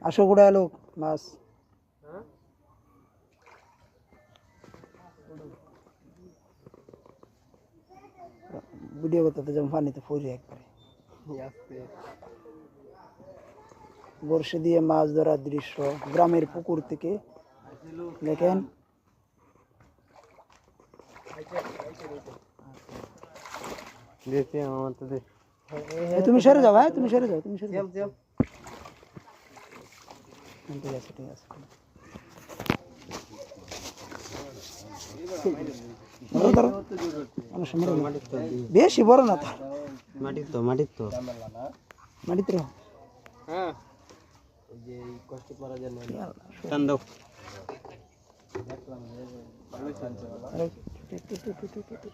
আসো গোড়া লোক মাছ ভিডিও করতে যেমন পানিতে পড়ি একবারে বর্ষে দিয়ে মাছ ধরার দৃশ্য গ্রামের পুকুর থেকে দেখেন তুমি সেরে যাও ভাই তুমি সেরে যাও তুমি সেরে যাও ঠিক আছে ঠিক আছে বেশি বড় না তো মাটিতে হ্যাঁ ওই যে কষ্ট করা যায় না টান দাও